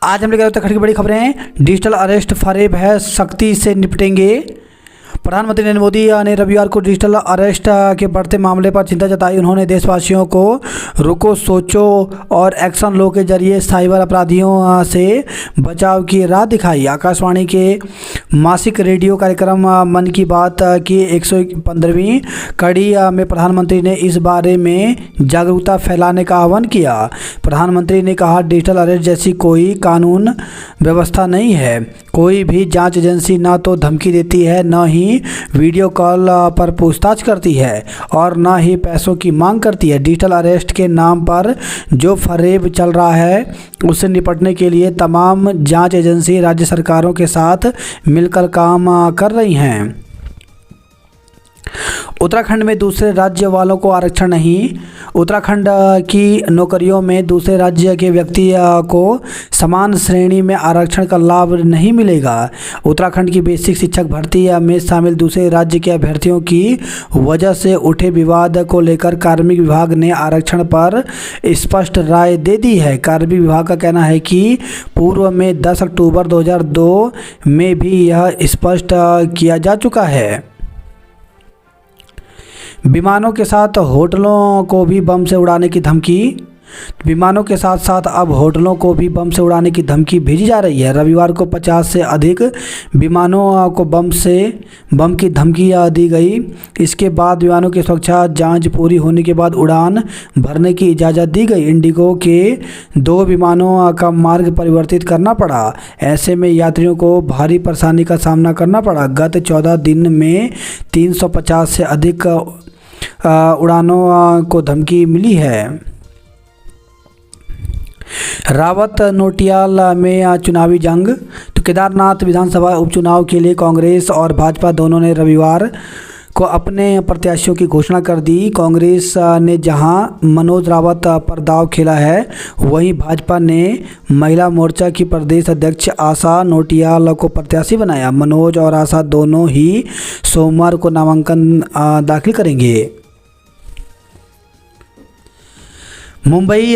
आज हम लेकर आए उत्तराखंड की बड़ी खबरें। डिजिटल अरेस्ट फरेब है, सख्ती से निपटेंगे। प्रधानमंत्री नरेंद्र मोदी ने रविवार को डिजिटल अरेस्ट के बढ़ते मामले पर चिंता जताई। उन्होंने देशवासियों को रुको, सोचो और एक्शन लो के जरिए साइबर अपराधियों से बचाव की राह दिखाई। आकाशवाणी के मासिक रेडियो कार्यक्रम मन की बात की 115वीं कड़ी में प्रधानमंत्री ने इस बारे में जागरूकता फैलाने का आह्वान किया। प्रधानमंत्री ने कहा, डिजिटल अरेस्ट जैसी कोई कानून व्यवस्था नहीं है। कोई भी जांच एजेंसी ना तो धमकी देती है, न ही वीडियो कॉल पर पूछताछ करती है और न ही पैसों की मांग करती है। डिजिटल अरेस्ट के नाम पर जो फरेब चल रहा है उससे निपटने के लिए तमाम जांच एजेंसी राज्य सरकारों के साथ मिलकर काम कर रही हैं। उत्तराखंड में दूसरे राज्य वालों को आरक्षण नहीं। उत्तराखंड की नौकरियों में दूसरे राज्य के व्यक्ति को समान श्रेणी में आरक्षण का लाभ नहीं मिलेगा। उत्तराखंड की बेसिक शिक्षक भर्ती में शामिल दूसरे राज्य के अभ्यर्थियों की वजह से उठे विवाद को लेकर कार्मिक विभाग ने आरक्षण पर स्पष्ट राय दे दी है। कार्मिक विभाग का कहना है कि पूर्व में 10 अक्टूबर 2002 में भी यह स्पष्ट किया जा चुका है। विमानों के साथ होटलों को भी बम से उड़ाने की धमकी। विमानों के साथ साथ अब होटलों को भी बम से उड़ाने की धमकी भेजी जा रही है। रविवार को 50 से अधिक विमानों को बम की धमकी दी गई। इसके बाद विमानों की सुरक्षा जांच पूरी होने के बाद उड़ान भरने की इजाज़त दी गई। इंडिगो के 2 विमानों का मार्ग परिवर्तित करना पड़ा। ऐसे में यात्रियों को भारी परेशानी का सामना करना पड़ा। गत 14 दिन में 350 से अधिक उड़ानों को धमकी मिली है। रावत नोटियाल में चुनावी जंग। तो केदारनाथ विधानसभा उपचुनाव के लिए कांग्रेस और भाजपा दोनों ने रविवार को अपने प्रत्याशियों की घोषणा कर दी। कांग्रेस ने जहां मनोज रावत पर दांव खेला है, वहीं भाजपा ने महिला मोर्चा की प्रदेश अध्यक्ष आशा नोटियाल को प्रत्याशी बनाया। मनोज और आशा दोनों ही सोमवार को नामांकन दाखिल करेंगे। मुंबई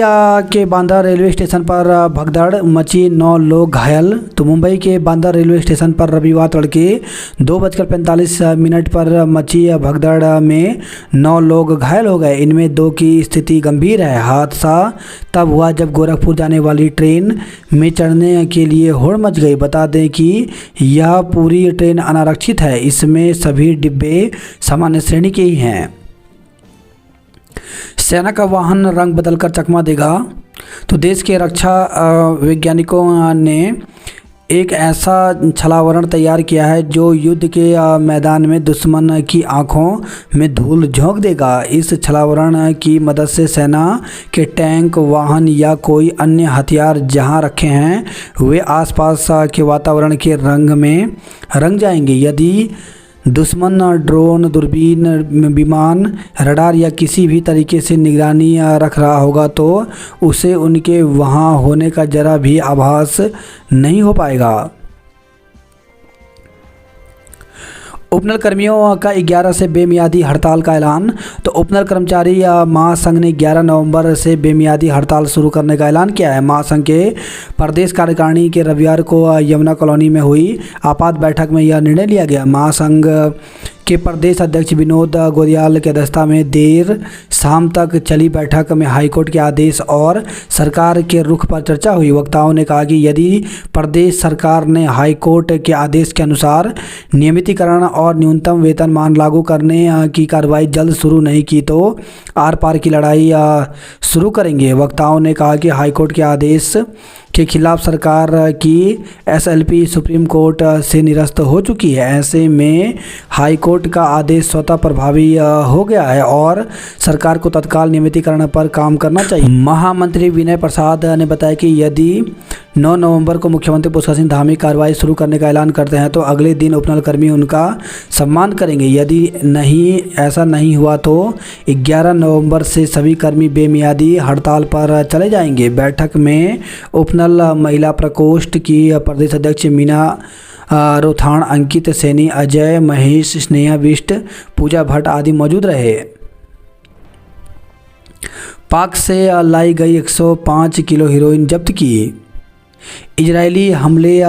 के बांद्रा रेलवे स्टेशन पर भगदड़ मची, 9 लोग घायल। तो मुंबई के बांद्रा रेलवे स्टेशन पर रविवार तड़के 2:45 पर मची भगदड़ में 9 लोग घायल हो गए। इनमें 2 की स्थिति गंभीर है। हादसा तब हुआ जब गोरखपुर जाने वाली ट्रेन में चढ़ने के लिए होड़ मच गई। बता दें कि यह पूरी ट्रेन अनारक्षित है। इसमें सभी डिब्बे सामान्य श्रेणी के ही हैं। सेना का वाहन रंग बदलकर चकमा देगा। तो देश के रक्षा वैज्ञानिकों ने एक ऐसा छलावरण तैयार किया है जो युद्ध के मैदान में दुश्मन की आंखों में धूल झोंक देगा। इस छलावरण की मदद से सेना के टैंक, वाहन या कोई अन्य हथियार जहां रखे हैं वे आसपास के वातावरण के रंग में रंग जाएंगे। यदि दुश्मन ड्रोन, दूरबीन, विमान, रडार या किसी भी तरीके से निगरानी रख रहा होगा तो उसे उनके वहां होने का जरा भी आभास नहीं हो पाएगा। उपनल कर्मियों का 11 से बेमियादी हड़ताल का ऐलान। तो उपनल कर्मचारी महासंघ ने 11 नवंबर से बेमियादी हड़ताल शुरू करने का ऐलान किया है। महासंघ के प्रदेश कार्यकारिणी के रविवार को यमुना कॉलोनी में हुई आपात बैठक में यह निर्णय लिया गया। महासंघ के प्रदेश अध्यक्ष विनोद गोदियाल की अध्यक्षता में देर शाम तक चली बैठक में हाईकोर्ट के आदेश और सरकार के रुख पर चर्चा हुई। वक्ताओं ने कहा कि यदि प्रदेश सरकार ने हाईकोर्ट के आदेश के अनुसार नियमितीकरण और न्यूनतम वेतनमान लागू करने की कार्रवाई जल्द शुरू नहीं की तो आर पार की लड़ाई शुरू करेंगे। वक्ताओं ने कहा कि हाईकोर्ट के आदेश के खिलाफ सरकार की एसएलपी सुप्रीम कोर्ट से निरस्त हो चुकी है। ऐसे में हाई कोर्ट का आदेश स्वतः प्रभावी हो गया है और सरकार को तत्काल नियमितीकरण पर काम करना चाहिए। महामंत्री विनय प्रसाद ने बताया कि यदि 9 नवंबर को मुख्यमंत्री पुष्कर सिंह धामी कार्रवाई शुरू करने का ऐलान करते हैं तो अगले दिन उपनल कर्मी उनका सम्मान करेंगे। यदि ऐसा नहीं हुआ तो 11 नवंबर से सभी कर्मी बेमियादी हड़ताल पर चले जाएंगे। बैठक में उपनल महिला प्रकोष्ठ की प्रदेश अध्यक्ष मीना रोथाण, अंकित सैनी, अजय महेश, स्नेहा बिष्ट, पूजा भट्ट आदि मौजूद रहे। पाक से लाई गई 105 किलो हेरोइन जब्त की। इजरायली हमले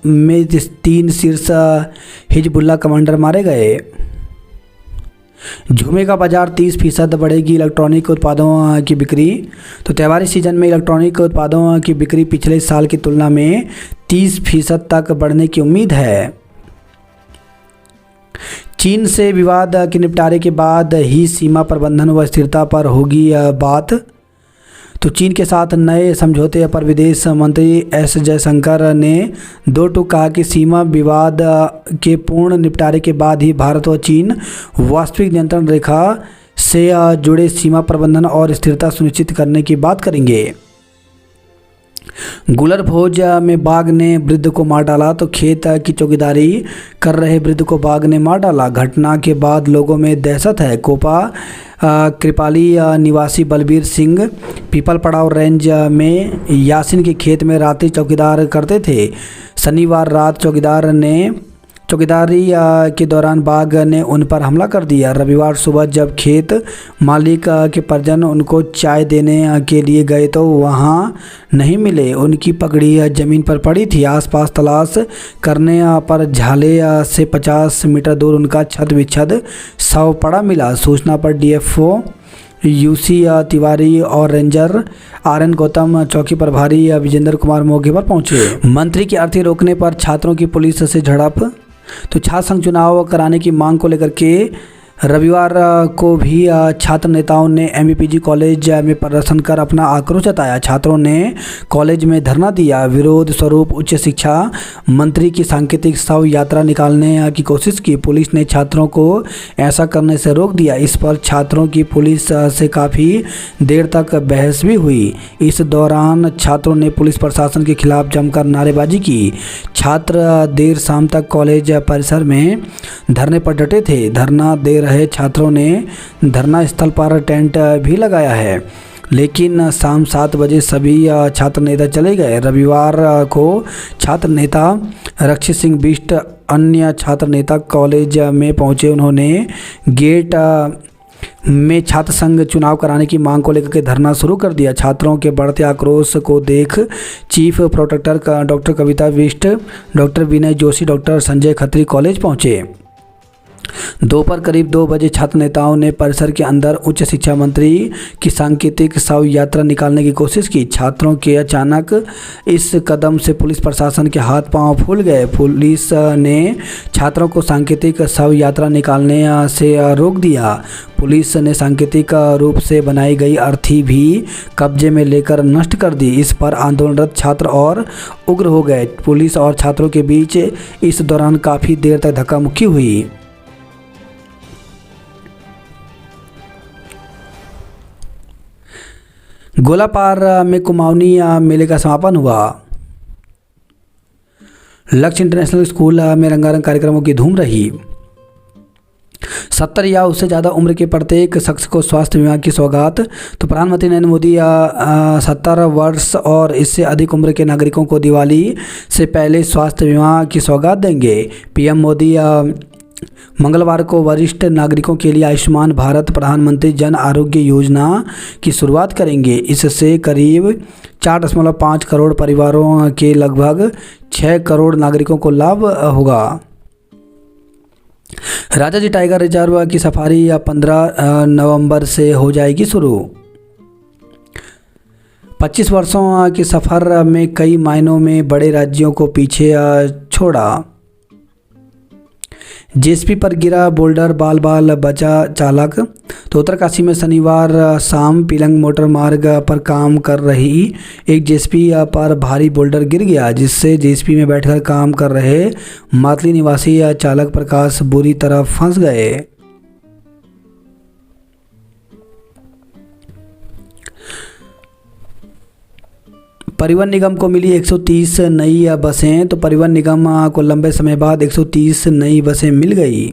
में 3 शीर्ष हिजबुल्लाह कमांडर मारे गए। झूमेगा बाजार 30% बढ़ेगी इलेक्ट्रॉनिक उत्पादों की बिक्री। तो त्योहारी सीजन में इलेक्ट्रॉनिक उत्पादों की बिक्री पिछले साल की तुलना में 30% तक बढ़ने की उम्मीद है। चीन से विवाद के निपटारे के बाद ही सीमा प्रबंधन व स्थिरता पर होगी बात। तो चीन के साथ नए समझौते पर विदेश मंत्री एस जयशंकर ने दो टूक कहा कि सीमा विवाद के पूर्ण निपटारे के बाद ही भारत व चीन वास्तविक नियंत्रण रेखा से जुड़े सीमा प्रबंधन और स्थिरता सुनिश्चित करने की बात करेंगे। गुलर भोज में बाघ ने वृद्ध को मार डाला। तो खेत की चौकीदारी कर रहे वृद्ध को बाघ ने मार डाला। घटना के बाद लोगों में दहशत है। कोपा कृपाली निवासी बलबीर सिंह पीपल पड़ाव रेंज में यासिन के खेत में रात्रि चौकीदार करते थे। शनिवार रात चौकीदारी के दौरान बाघ ने उन पर हमला कर दिया। रविवार सुबह जब खेत मालिक के परिजन उनको चाय देने के लिए गए तो वहां नहीं मिले। उनकी पगड़ी जमीन पर पड़ी थी। आसपास तलाश करने पर झाले से 50 मीटर दूर उनका छत विच्छद शव पड़ा मिला। सूचना पर डीएफओ यूसी तिवारी और रेंजर आरएन गौतम चौकी प्रभारी विजेंद्र कुमार मौके पर पहुंचे। मंत्री की अर्थी रोकने पर छात्रों की पुलिस से झड़प। तो छात्र संघ चुनाव कराने की मांग को लेकर के रविवार को भी छात्र नेताओं ने एमवीपीजी कॉलेज में प्रदर्शन कर अपना आक्रोश जताया। छात्रों ने कॉलेज में धरना दिया। विरोध स्वरूप उच्च शिक्षा मंत्री की सांकेतिक शव यात्रा निकालने की कोशिश की। पुलिस ने छात्रों को ऐसा करने से रोक दिया। इस पर छात्रों की पुलिस से काफ़ी देर तक बहस भी हुई। इस दौरान छात्रों ने पुलिस प्रशासन के खिलाफ जमकर नारेबाजी की। छात्र देर शाम तक कॉलेज परिसर में धरने पर डटे थे। धरना दे रहे छात्रों ने धरना स्थल पर टेंट भी लगाया है, लेकिन शाम 7 बजे सभी छात्र नेता चले गए। रविवार को छात्र नेता रक्षित सिंह बिष्ट अन्य छात्र नेता कॉलेज में पहुंचे। उन्होंने गेट में छात्र संघ चुनाव कराने की मांग को लेकर के धरना शुरू कर दिया। छात्रों के बढ़ते आक्रोश को देख चीफ प्रोटेक्टर डॉक्टर कविता बिष्ट, डॉक्टर विनय जोशी, डॉक्टर संजय खत्री कॉलेज पहुंचे। दोपहर करीब 2 बजे छात्र नेताओं ने परिसर के अंदर उच्च शिक्षा मंत्री की सांकेतिक शव यात्रा निकालने की कोशिश की। छात्रों के अचानक इस कदम से पुलिस प्रशासन के हाथ पांव फूल गए। पुलिस ने छात्रों को सांकेतिक शव यात्रा निकालने से रोक दिया। पुलिस ने सांकेतिक रूप से बनाई गई अर्थी भी कब्जे में लेकर नष्ट कर दी। इस पर आंदोलनरत छात्र और उग्र हो गए। पुलिस और छात्रों के बीच इस दौरान काफ़ी देर तक धक्का मुक्की हुई। गोलापार में कुमाऊनी मेले का समापन हुआ। लक्ष्य इंटरनेशनल स्कूल में रंगारंग कार्यक्रमों की धूम रही। 70 या उससे ज़्यादा उम्र के प्रत्येक शख्स को स्वास्थ्य बीमा की सौगात। तो प्रधानमंत्री नरेंद्र मोदी 70 वर्ष और इससे अधिक उम्र के नागरिकों को दिवाली से पहले स्वास्थ्य बीमा की सौगात देंगे। पीएम मोदी मंगलवार को वरिष्ठ नागरिकों के लिए आयुष्मान भारत प्रधानमंत्री जन आरोग्य योजना की शुरुआत करेंगे। इससे करीब 4.5 करोड़ परिवारों के लगभग 6 करोड़ नागरिकों को लाभ होगा। राजाजी टाइगर रिजर्व की सफारी 15 नवंबर से हो जाएगी शुरू। 25 वर्षों के सफ़र में कई मायनों में बड़े राज्यों को पीछे छोड़ा। जेएसपी पर गिरा बोल्डर, बाल बाल बचा चालक। तो उत्तरकाशी में शनिवार शाम पिलंग मोटर मार्ग पर काम कर रही एक जेएसपी पर भारी बोल्डर गिर गया, जिससे जेएसपी में बैठकर काम कर रहे मातली निवासी चालक प्रकाश बुरी तरह फंस गए। परिवहन निगम को मिली 130 नई बसें। तो परिवहन निगम को लंबे समय बाद 130 नई बसें मिल गई।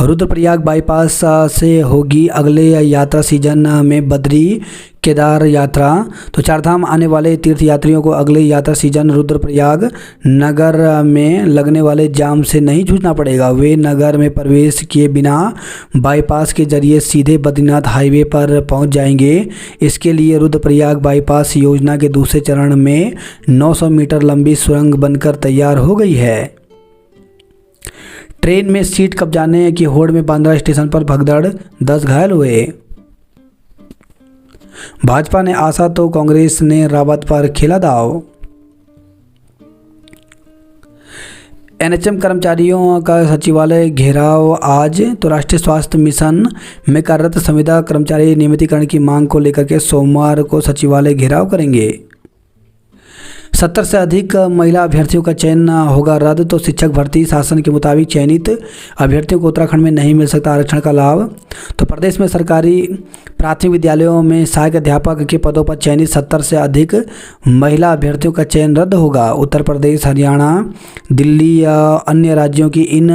रुद्रप्रयाग बाईपास से होगी अगले यात्रा सीजन में बद्री केदार यात्रा। तो चारधाम आने वाले तीर्थयात्रियों को अगले यात्रा सीजन रुद्रप्रयाग नगर में लगने वाले जाम से नहीं जूझना पड़ेगा। वे नगर में प्रवेश किए बिना बाईपास के जरिए सीधे बद्रीनाथ हाईवे पर पहुंच जाएंगे। इसके लिए रुद्रप्रयाग बाईपास योजना के दूसरे चरण में 900 मीटर लंबी सुरंग बनकर तैयार हो गई है। ट्रेन में सीट कब्जाने की होड़ में बांद्रा स्टेशन पर भगदड़, 10 घायल हुए। भाजपा ने आशा तो कांग्रेस ने रावत पर खेला दाव। एनएचएम कर्मचारियों का सचिवालय घेराव आज। तो राष्ट्रीय स्वास्थ्य मिशन में कार्यरत संविदा कर्मचारी नियमितीकरण की मांग को लेकर के सोमवार को सचिवालय घेराव करेंगे। 70 से अधिक महिला अभ्यर्थियों का चयन होगा रद्द। तो शिक्षक भर्ती शासन के मुताबिक चयनित अभ्यर्थियों को उत्तराखंड में नहीं मिल सकता आरक्षण का लाभ। तो प्रदेश में सरकारी प्राथमिक विद्यालयों में सहायक अध्यापक के पदों पर चयनित 70 से अधिक महिला अभ्यर्थियों का चयन रद्द होगा। उत्तर प्रदेश, हरियाणा, दिल्ली या अन्य राज्यों की इन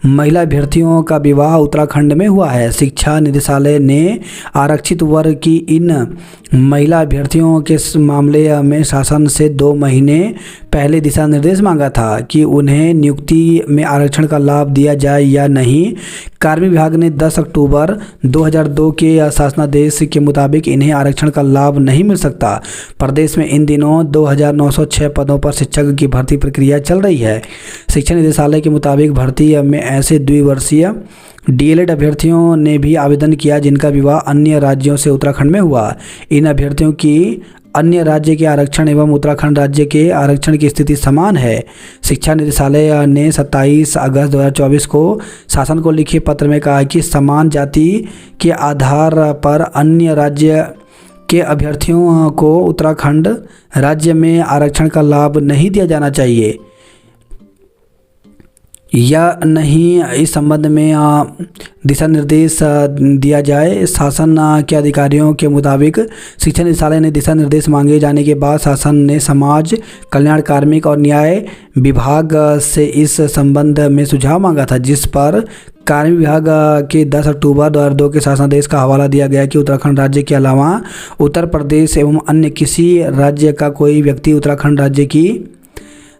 महिला अभ्यर्थियों का विवाह उत्तराखंड में हुआ है। शिक्षा निदेशालय ने आरक्षित वर्ग की इन महिला अभ्यर्थियों के मामले में शासन से 2 महीने पहले दिशा निर्देश मांगा था कि उन्हें नियुक्ति में आरक्षण का लाभ दिया जाए या नहीं। कार्मिक विभाग ने 10 अक्टूबर 2002 के शासनादेश के मुताबिक इन्हें आरक्षण का लाभ नहीं मिल सकता। प्रदेश में इन दिनों 2906 पदों पर शिक्षक की भर्ती प्रक्रिया चल रही है। शिक्षा निदेशालय के मुताबिक भर्ती में ऐसे द्विवर्षीय डीएलएड अभ्यर्थियों ने भी आवेदन किया जिनका विवाह अन्य राज्यों से उत्तराखंड में हुआ। इन अभ्यर्थियों की अन्य राज्य के आरक्षण एवं उत्तराखंड राज्य के आरक्षण की स्थिति समान है। शिक्षा निदेशालय ने 27 अगस्त 2024 को शासन को लिखे पत्र में कहा कि समान जाति के आधार पर अन्य राज्य के अभ्यर्थियों को उत्तराखंड राज्य में आरक्षण का लाभ नहीं दिया जाना चाहिए या नहीं, इस संबंध में दिशा निर्देश दिया जाए। शासन के अधिकारियों के मुताबिक शिक्षा निदेशालय ने दिशा निर्देश मांगे जाने के बाद शासन ने समाज कल्याण, कार्मिक और न्याय विभाग से इस संबंध में सुझाव मांगा था, जिस पर कार्मिक विभाग के 10 अक्टूबर 2002 के शासनादेश का हवाला दिया गया कि उत्तराखंड राज्य के अलावा उत्तर प्रदेश एवं अन्य किसी राज्य का कोई व्यक्ति उत्तराखंड राज्य की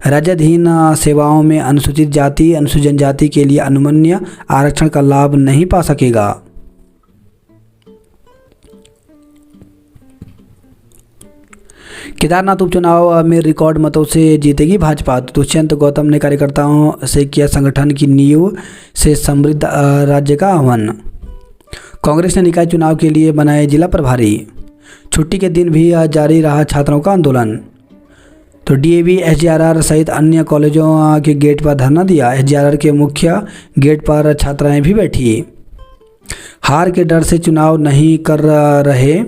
राज्याधीन सेवाओं में अनुसूचित जाति, अनुसूचित जनजाति के लिए अनुमन्य आरक्षण का लाभ नहीं पा सकेगा। केदारनाथ उपचुनाव में रिकॉर्ड मतों से जीतेगी भाजपा। दुष्यंत गौतम ने कार्यकर्ताओं से किया संगठन की नींव से समृद्ध राज्य का आह्वान। कांग्रेस ने निकाय चुनाव के लिए बनाए जिला प्रभारी। छुट्टी के दिन भी जारी रहा छात्रों का आंदोलन। तो डीएवी, एसजीआरआर सहित अन्य कॉलेजों के गेट पर धरना दिया। एसजीआरआर के मुख्य गेट पर छात्राएं भी बैठी। हार के डर से चुनाव नहीं कर रहे।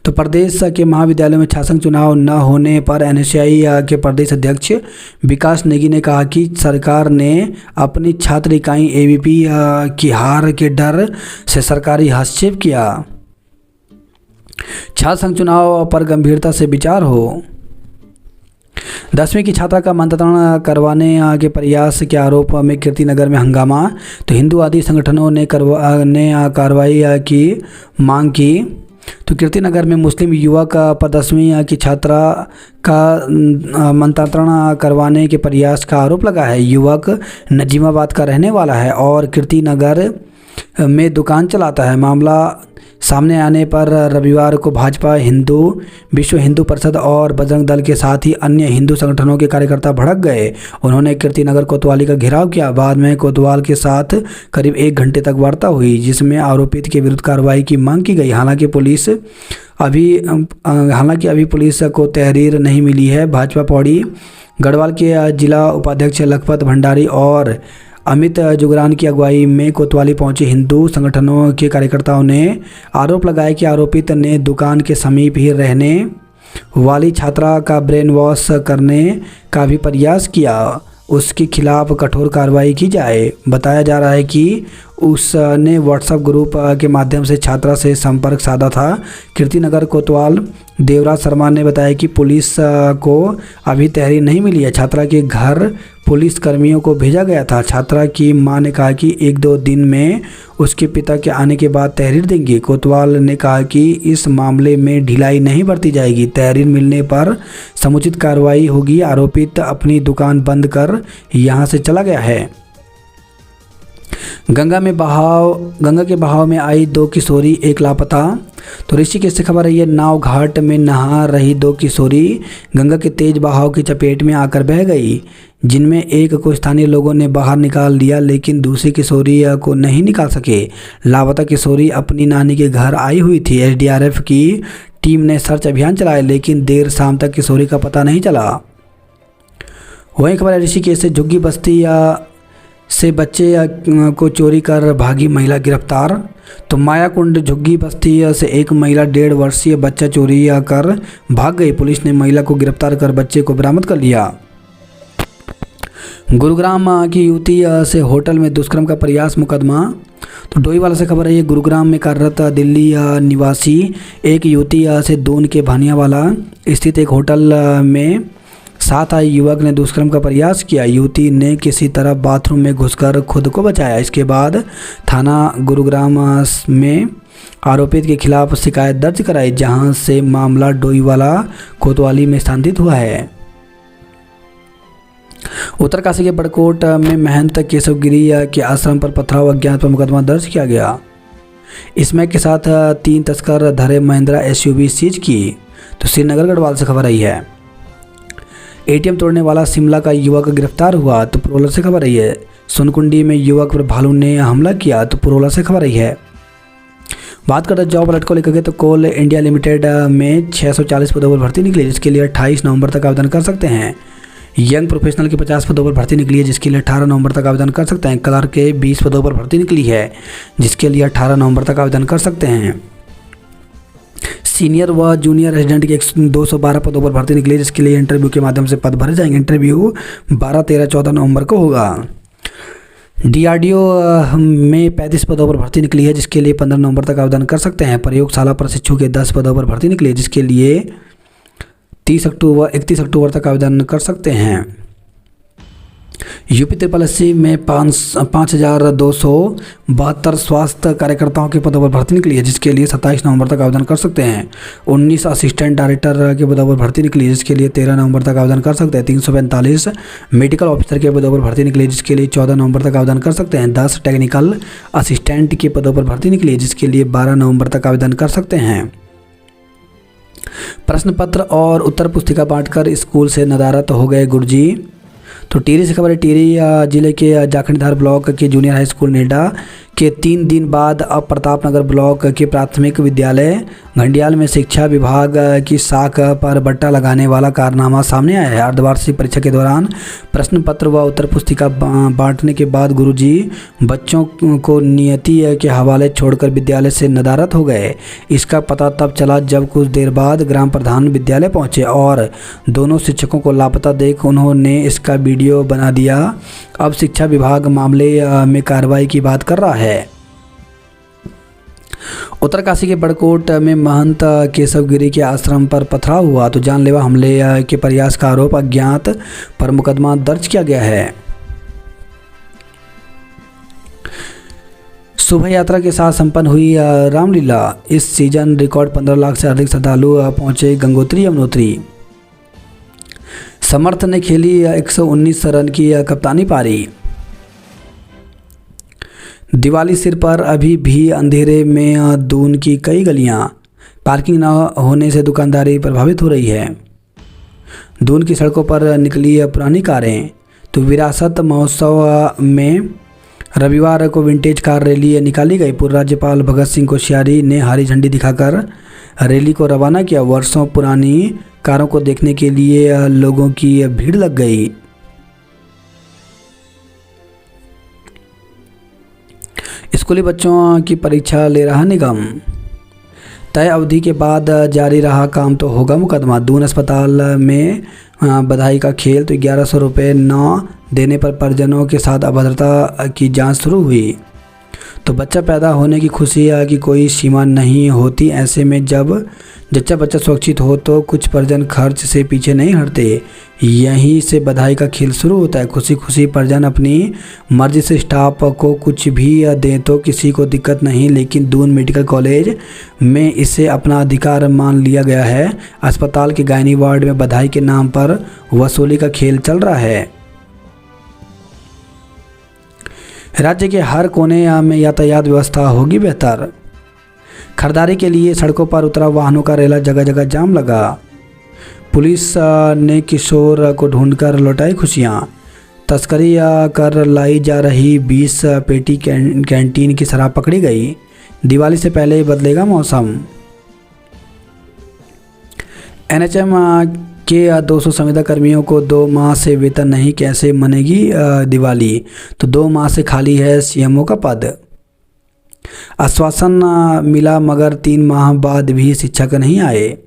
तो प्रदेश के महाविद्यालयों में छात्र चुनाव न होने पर एनएसयूआई के प्रदेश अध्यक्ष विकास नेगी ने कहा कि सरकार ने अपनी छात्र इकाई एबीपी की हार के डर से सरकारी हस्तक्षेप किया। छात्र संघ चुनाव पर गंभीरता से विचार हो। 10वीं की छात्रा का मंत्रण करवाने के प्रयास के आरोप में कीर्तिनगर में हंगामा। तो हिंदू आदि संगठनों ने कार्रवाई की मांग की। तो कीर्तिनगर में मुस्लिम युवक पर 10वीं की छात्रा का मंत्रण करवाने के प्रयास का आरोप लगा है। युवक नजीमाबाद का रहने वाला है और कीर्तिनगर में दुकान चलाता है। मामला सामने आने पर रविवार को भाजपा, विश्व हिंदू परिषद और बजरंग दल के साथ ही अन्य हिंदू संगठनों के कार्यकर्ता भड़क गए। उन्होंने कीर्तिनगर कोतवाली का घेराव किया। बाद में कोतवाल के साथ करीब 1 घंटे तक वार्ता हुई, जिसमें आरोपित के विरुद्ध कार्रवाई की मांग की गई। हालांकि अभी पुलिस को तहरीर नहीं मिली है। भाजपा पौड़ी गढ़वाल के जिला उपाध्यक्ष लखपत भंडारी और अमित जुगरान की अगुवाई में कोतवाली पहुंचे हिंदू संगठनों के कार्यकर्ताओं ने आरोप लगाया कि आरोपित ने दुकान के समीप ही रहने वाली छात्रा का ब्रेन वॉश करने का भी प्रयास किया। उसके खिलाफ कठोर कार्रवाई की जाए। बताया जा रहा है कि उसने व्हाट्सएप ग्रुप के माध्यम से छात्रा से संपर्क साधा था। कीर्तिनगर कोतवाल देवराज शर्मा ने बताया कि पुलिस को अभी तहरीर नहीं मिली है। छात्रा के घर पुलिस कर्मियों को भेजा गया था। छात्रा की मां ने कहा कि 1-2 दिन में उसके पिता के आने के बाद तहरीर देंगी। कोतवाल ने कहा कि इस मामले में ढिलाई नहीं बरती जाएगी। तहरीर मिलने पर समुचित कार्रवाई होगी। आरोपित अपनी दुकान बंद कर यहां से चला गया है। गंगा के बहाव में आई 2 किशोरी, एक लापता। तो ऋषिकेश से खबर है, ये नाव घाट में नहा रही 2 किशोरी गंगा के तेज बहाव की चपेट में आकर बह गई, जिनमें एक को स्थानीय लोगों ने बाहर निकाल दिया, लेकिन दूसरी किशोरी को नहीं निकाल सके। लापता किशोरी अपनी नानी के घर आई हुई थी। एसडीआरएफ की टीम ने सर्च अभियान चलाया, लेकिन देर शाम तक किशोरी का पता नहीं चला। वहीं खबर है, ऋषिकेश से झुग्गी बस्ती से बच्चे को चोरी कर भागी महिला गिरफ्तार। तो मायाकुंड झुग्गी बस्ती से एक महिला 1.5 वर्षीय बच्चा चोरी कर भाग गई। पुलिस ने महिला को गिरफ्तार कर बच्चे को बरामद कर लिया। गुरुग्राम की युवती से होटल में दुष्कर्म का प्रयास मुकदमा। तो डोईवाला से खबर है, ये गुरुग्राम में कार्यरत दिल्ली निवासी एक युवती से दून के भानियावाला स्थित एक होटल में 7 आए युवक ने दुष्कर्म का प्रयास किया। युवती ने किसी तरह बाथरूम में घुसकर खुद को बचाया। इसके बाद थाना गुरुग्राम में आरोपित के खिलाफ शिकायत दर्ज कराई, जहां से मामला डोईवाला कोतवाली में स्थानांतरित हुआ है। उत्तरकाशी के बड़कोट में महंत केशवगिरी के आश्रम पर पथराव अज्ञात पर मुकदमा दर्ज किया गया। इसमें के साथ 3 तस्कर धरे महिंद्रा एसयूवी सीज की। तो श्रीनगर गढ़वाल से खबर आई है, एटीएम तोड़ने वाला शिमला का युवक गिरफ्तार हुआ। तो पुरोला से खबर आई है, सुनकुंडी में युवक पर भालू ने हमला किया। तो पुरोला से खबर आई है। बात करते हैं जॉब अलर्ट को लेकर के, तो कोल इंडिया लिमिटेड में 640 पदों पर भर्ती निकली, जिसके लिए 28 नवंबर तक आवेदन कर सकते हैं। यंग प्रोफेशनल की 50 पदों पर भर्ती निकली है, जिसके लिए 18 नवंबर तक आवेदन कर सकते हैं। क्लर्क के 20 पदों पर भर्ती निकली है, जिसके लिए 18 नवंबर तक आवेदन कर सकते हैं। सीनियर व जूनियर रेजिडेंट के 212 पदों पर भर्ती निकली, जिसके लिए इंटरव्यू के माध्यम से पद भरे जाएंगे। इंटरव्यू 12, 13, 14 नवंबर को होगा। डीआरडीओ में 35 पदों पर भर्ती निकली है, जिसके लिए 15 नवंबर तक आवेदन कर सकते हैं। प्रयोगशाला प्रशिक्षु के 10 पदों पर भर्ती निकली है, जिसके लिए 31 अक्टूबर तक आवेदन कर सकते हैं। यूपी SSC में 5,272 स्वास्थ्य कार्यकर्ताओं के पदों पर भर्ती निकली है, जिसके लिए 27 नवंबर तक आवेदन कर सकते हैं। 19 असिस्टेंट डायरेक्टर के पदों पर भर्ती निकली है, जिसके लिए 13 नवंबर तक आवेदन कर सकते हैं। 345 मेडिकल ऑफिसर के पदों पर भर्ती निकली है, जिसके लिए 14 नवंबर तक आवेदन कर सकते हैं। 10 टेक्निकल असिस्टेंट के पदों पर भर्ती निकली है, जिसके लिए 12 नवंबर तक आवेदन कर सकते हैं। प्रश्न पत्र और उत्तर पुस्तिका बांटकर स्कूल से नदारद हो गए गुरुजी। तो टिहरी से खबर है, टिहरी जिले के जाखणीधार ब्लॉक के जूनियर हाई स्कूल नेडा के 3 दिन बाद अब प्रतापनगर ब्लॉक के प्राथमिक विद्यालय घंडियाल में शिक्षा विभाग की साख पर बट्टा लगाने वाला कारनामा सामने आया है। अर्धवार्षिक परीक्षा के दौरान प्रश्न पत्र व उत्तर पुस्तिका बांटने के बाद गुरुजी बच्चों को नियति के हवाले छोड़कर विद्यालय से नदारद हो गए। इसका पता तब चला जब कुछ देर बाद ग्राम प्रधान विद्यालय पहुंचे और दोनों शिक्षकों को लापता देख उन्होंने इसका वीडियो बना दिया। अब शिक्षा विभाग मामले में कार्रवाई की बात कर रहा है। उत्तरकाशी के बड़कोट में महंत केशवगिरी के आश्रम पर पथराव हुआ। तो जानलेवा हमले के प्रयास का आरोप अज्ञात पर मुकदमा दर्ज किया गया है। शोभा यात्रा के साथ संपन्न हुई रामलीला। इस सीजन रिकॉर्ड 15 लाख से अधिक श्रद्धालु पहुंचे गंगोत्री यमुनोत्री। समर्थ ने खेली 119 रन की कप्तानी पारी। दिवाली सिर पर अभी भी अंधेरे में दून की कई गलियां। पार्किंग न होने से दुकानदारी प्रभावित हो रही है। दून की सड़कों पर निकली पुरानी कारें। तो विरासत महोत्सव में रविवार को विंटेज कार रैली निकाली गई। पूर्व राज्यपाल भगत सिंह कोश्यारी ने हरी झंडी दिखाकर रैली को रवाना किया। वर्षों पुरानी कारों को देखने के लिए लोगों की भीड़ लग गई। स्कूली बच्चों की परीक्षा ले रहा निगम। तय अवधि के बाद जारी रहा काम तो होगा मुकदमा। दून अस्पताल में बधाई का खेल। तो 1100 रुपये न देने पर परिजनों के साथ अभद्रता की जांच शुरू हुई। तो बच्चा पैदा होने की खुशी की कोई सीमा नहीं होती। ऐसे में जब जच्चा बच्चा सुरक्षित हो तो कुछ परिजन खर्च से पीछे नहीं हटते। यहीं से बधाई का खेल शुरू होता है। खुशी खुशी परिजन अपनी मर्जी से स्टाफ को कुछ भी दें तो किसी को दिक्कत नहीं, लेकिन दून मेडिकल कॉलेज में इसे अपना अधिकार मान लिया गया है। अस्पताल के गायनी वार्ड में बधाई के नाम पर वसूली का खेल चल रहा है। राज्य के हर कोने में यातायात व्यवस्था होगी बेहतर। खरीदारी के लिए सड़कों पर उतरा वाहनों का रेला, जगह जगह जाम लगा। पुलिस ने किशोर को ढूंढकर लौटाई खुशियाँ। तस्करी कर लाई जा रही 20 पेटी कैंटीन की शराब पकड़ी गई। दिवाली से पहले ही बदलेगा मौसम। एनएचएम के 200 संविदा कर्मियों को 2 माह से वेतन नहीं, कैसे मनेगी दिवाली। तो 2 माह से खाली है सीएमओ का पद। आश्वासन मिला मगर 3 माह बाद भी शिक्षक नहीं आए।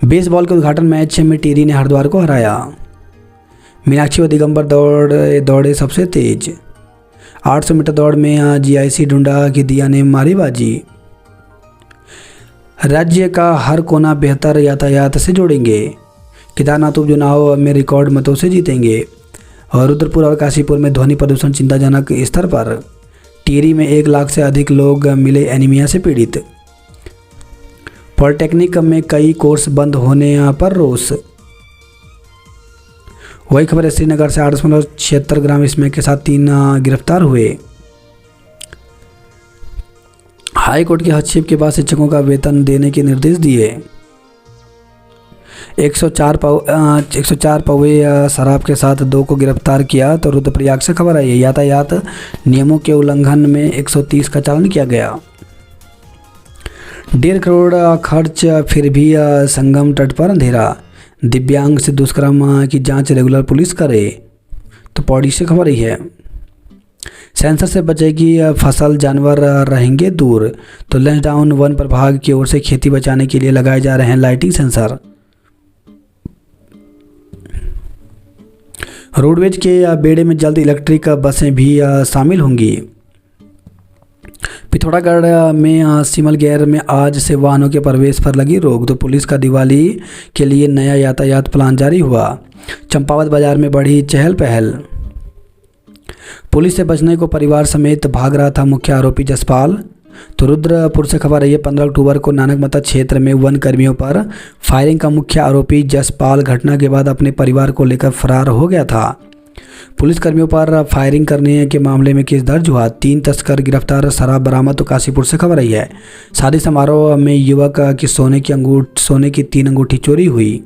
बेसबॉल के उद्घाटन मैच में टिहरी ने हरिद्वार को हराया। मीनाक्षी व दिगंबर दौड़े सबसे तेज। 800 मीटर दौड़ में जीआईसी डुंडा की दिया ने मारी बाजी। राज्य का हर कोना बेहतर यातायात से जोड़ेंगे। केदारनाथ उपचुनाव में रिकॉर्ड मतों से जीतेंगे। और रुद्रपुर और काशीपुर में ध्वनि प्रदूषण चिंताजनक स्तर पर। टिहरी में 1 लाख से अधिक लोग मिले एनीमिया से पीड़ित। पॉलिटेक्निक में कई कोर्स बंद होने पर रोष। वही खबर है, श्रीनगर से 8.76 ग्राम स्मैक के साथ 3 गिरफ्तार हुए। हाई कोर्ट के हस्तक्षेप के बाद शिक्षकों का वेतन देने के निर्देश दिए। 104 पौवे शराब के साथ 2 को गिरफ्तार किया। तो रुद्रप्रयाग से खबर आई है, यातायात नियमों के उल्लंघन में 130 का चालान किया गया। 1.5 करोड़ खर्च फिर भी संगम तट पर अंधेरा। दिव्यांग से दुष्कर्म की जांच रेगुलर पुलिस करे। तो पौड़ी से खबर आई है, सेंसर से बचेगी फसल, जानवर रहेंगे दूर। तो लैंसडाउन वन प्रभाग की ओर से खेती बचाने के लिए लगाए जा रहे हैं लाइटिंग सेंसर। रोडवेज के बेड़े में जल्द इलेक्ट्रिक बसें भी शामिल होंगी। पिथौरागढ़ में सिमलगैर में आज से वाहनों के प्रवेश पर लगी रोक। तो पुलिस का दिवाली के लिए नया यातायात प्लान जारी हुआ। चंपावत बाजार में बढ़ी चहल पहल। पुलिस से बचने को परिवार समेत भाग रहा था मुख्य आरोपी जसपाल। तो रुद्रपुर से खबर रही है, 15 अक्टूबर को नानकमता क्षेत्र में वन कर्मियों पर फायरिंग का मुख्य आरोपी जसपाल घटना के बाद अपने परिवार को लेकर फरार हो गया था। पुलिस कर्मियों पर फायरिंग करने के मामले में केस दर्ज हुआ। 3 तस्कर गिरफ्तार, शराब बरामद। तो काशीपुर से खबर रही है, शादी समारोह में युवक की सोने की 3 अंगूठी चोरी हुई।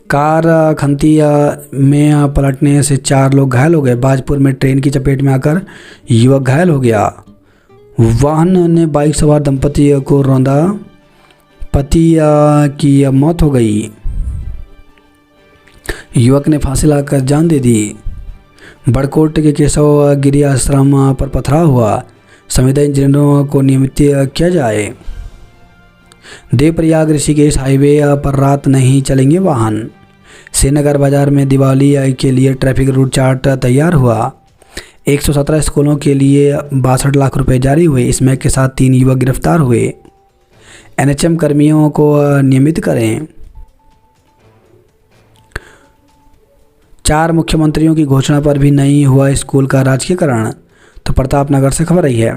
कार खंतिया में पलटने से 4 लोग घायल हो गए। बाजपुर में ट्रेन की चपेट में आकर युवक घायल हो गया। वाहन ने बाइक सवार दंपति को रौंदा, पति की मौत हो गई। युवक ने फांसी लगाकर जान दे दी। बड़कोट के केशव गिरी आश्रम पर पथराव हुआ। संविदा इंजीनियरों को नियमित किया जाए। देवप्रयाग ऋषिकेश हाईवे पर रात नहीं चलेंगे वाहन। श्रीनगर बाजार में दिवाली के लिए ट्रैफिक रूट चार्ट तैयार हुआ। 117 स्कूलों के लिए 62 लाख रुपए जारी हुए। इसमें के साथ 3 युवक गिरफ्तार हुए। एनएचएम कर्मियों को नियमित करें। 4 मुख्यमंत्रियों की घोषणा पर भी नहीं हुआ स्कूल का राजकीयकरण। तो प्रतापनगर से खबर आई है,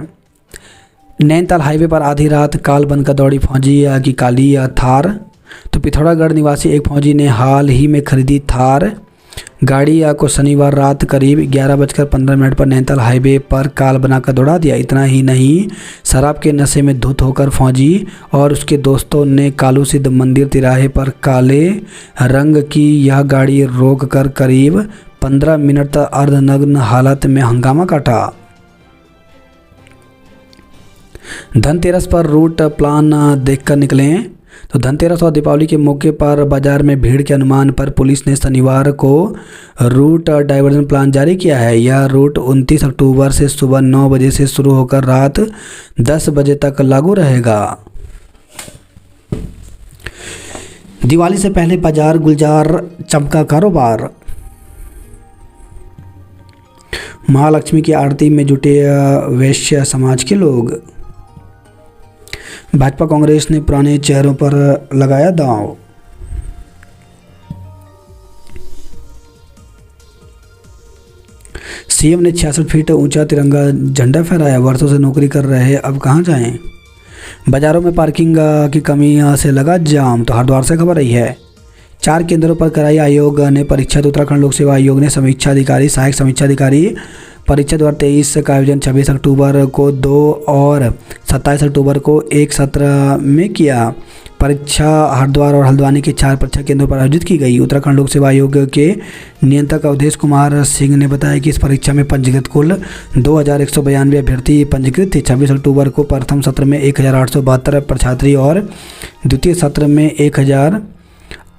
नैनीताल हाईवे पर आधी रात काल बनकर दौड़ी फौजी की काली थार। तो पिथौरागढ़ निवासी एक फौजी ने हाल ही में खरीदी थार गाड़ी को शनिवार रात करीब 11:15 पर नैनीताल हाईवे पर काल बनाकर दौड़ा दिया। इतना ही नहीं, शराब के नशे में धुत होकर फौजी और उसके दोस्तों ने कालू सिद्ध मंदिर तिराहे पर काले रंग की यह गाड़ी रोक कर करीब 15 मिनट तक अर्धनग्न हालत में हंगामा काटा। धनतेरस पर रूट प्लान देखकर निकलें। तो धनतेरस और दीपावली के मौके पर बाजार में भीड़ के अनुमान पर पुलिस ने शनिवार को रूट डाइवर्जन प्लान जारी किया है। यह रूट 29 अक्टूबर से सुबह 9 बजे से शुरू होकर रात 10 बजे तक लागू रहेगा। दिवाली से पहले बाजार गुलजार चमका कारोबार। महालक्ष्मी की आरती में जुटे वैश्य समाज के लोग। भाजपा कांग्रेस ने पुराने चेहरों पर लगाया दांव। सीएम ने 66 फीट ऊंचा तिरंगा झंडा फहराया। वर्षों से नौकरी कर रहे अब कहां जाएं। बाजारों में पार्किंग की कमी से लगा जाम। तो हरिद्वार से खबर आई है। 4 केंद्रों पर कराई आयोग ने परीक्षा। तो उत्तराखंड लोक सेवा आयोग ने समीक्षा अधिकारी, सहायक समीक्षा अधिकारी परीक्षा 2023 का आयोजन 26 अक्टूबर को 2 और 27 अक्टूबर को एक सत्र में किया। परीक्षा हरिद्वार और हल्द्वानी के 4 परीक्षा केंद्रों पर आयोजित की गई। उत्तराखंड लोक सेवा आयोग के नियंत्रक अवधेश कुमार सिंह ने बताया कि इस परीक्षा में पंजीकृत कुल 2192 अभ्यर्थी पंजीकृत थे। 26 अक्टूबर को प्रथम सत्र में 1872 परीक्षार्थी और द्वितीय सत्र में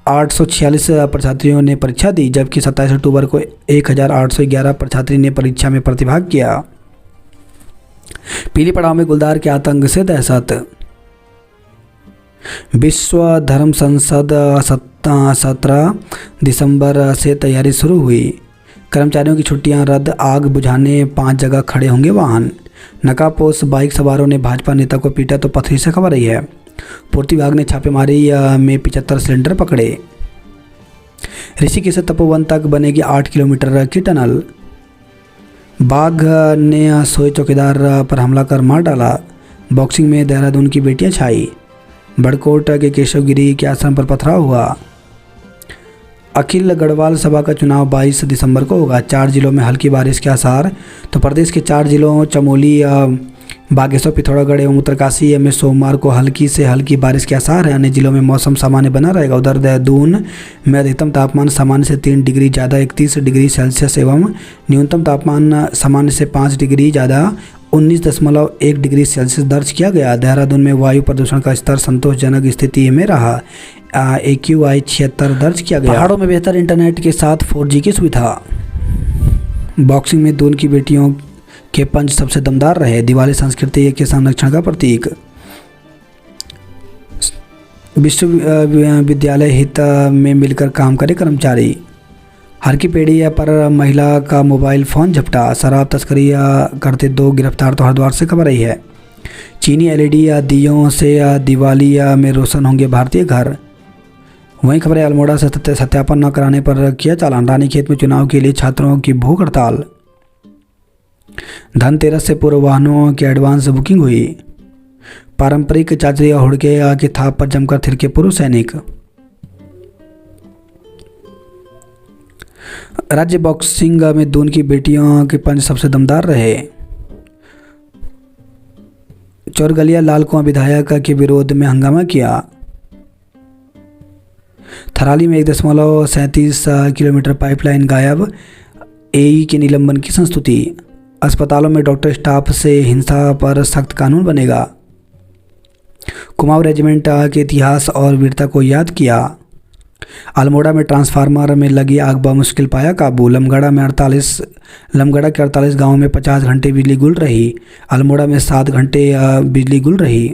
1846 परीक्षार्थियों ने परीक्षा दी, जबकि 27 अक्टूबर को 1811 परीक्षार्थी ने परीक्षा में प्रतिभाग किया। पीली पड़ाव में गुलदार के आतंक से दहशत। विश्व धर्म संसद 17 दिसंबर से तैयारी शुरू हुई। कर्मचारियों की छुट्टियां रद्द। आग बुझाने 5 जगह खड़े होंगे वाहन। नकाबपोश बाइक सवारों ने भाजपा नेता को पीटा। तो पथरी से खबर आई है। पूर्ति विभाग ने छापेमारी में 75 सिलेंडर पकड़े। ऋषिकेश से तपोवन तक बनेगी 8 किलोमीटर की टनल। बाघ ने सोए चौकीदार पर हमला कर मार डाला। बॉक्सिंग में देहरादून की बेटियां छाई। बड़कोट के केशवगिरी के आश्रम पर पथराव हुआ। अखिल गढ़वाल सभा का चुनाव 22 दिसंबर को होगा। 4 जिलों में हल्की बारिश के आसार। तो प्रदेश के 4 जिलों चमोली, बागेश्वर, पिथौरागढ़ एवं उत्तरकाशी में सोमवार को हल्की से हल्की बारिश के आसार है। अन्य जिलों में मौसम सामान्य बना रहेगा। उधर देहरादून में अधिकतम तापमान सामान्य से 3 डिग्री ज़्यादा 31 डिग्री सेल्सियस एवं न्यूनतम तापमान सामान्य से 5 डिग्री ज़्यादा 19.1 डिग्री सेल्सियस दर्ज किया गया। देहरादून में वायु प्रदूषण का स्तर संतोषजनक स्थिति में रहा। AQI 76 दर्ज किया गया। पहाड़ों में बेहतर इंटरनेट के साथ 4G की सुविधा। बॉक्सिंग में दून की बेटियों के पंच सबसे दमदार रहे। दिवाली संस्कृति के संरक्षण का प्रतीक। विश्वविद्यालय हित में मिलकर काम करे कर्मचारी। हर की पेड़ी पर महिला का मोबाइल फ़ोन झपटा। शराब तस्करी करते 2 गिरफ्तार। तो हरिद्वार से खबर आई है। चीनी LED दियों से दिवाली में रोशन होंगे भारतीय घर। वहीं खबर है अल्मोड़ा से सत्यापन न कराने पर किया चालान। रानीखेत में चुनाव के लिए छात्रों की भूख हड़ताल। धनतेरस से पूर्व वाहनों की एडवांस बुकिंग हुई। पारंपरिक चाचरी हुड़के की थाप पर जमकर थिरके पूर्व सैनिक। राज्य बॉक्सिंग में दून की बेटियों के पंच सबसे दमदार रहे। चोरगलिया लाल कुआं विधायक के विरोध में हंगामा किया। थराली में 1.37 किलोमीटर पाइपलाइन गायब। AE के निलंबन की संस्तुति। अस्पतालों में डॉक्टर स्टाफ से हिंसा पर सख्त कानून बनेगा। कुमाऊं रेजिमेंट के इतिहास और वीरता को याद किया। अल्मोड़ा में ट्रांसफार्मर में लगी आग बमुश्किल पाया काबू। लमगड़ा के 48 गांवों में 50 घंटे बिजली गुल रही। अल्मोड़ा में 7 घंटे बिजली गुल रही।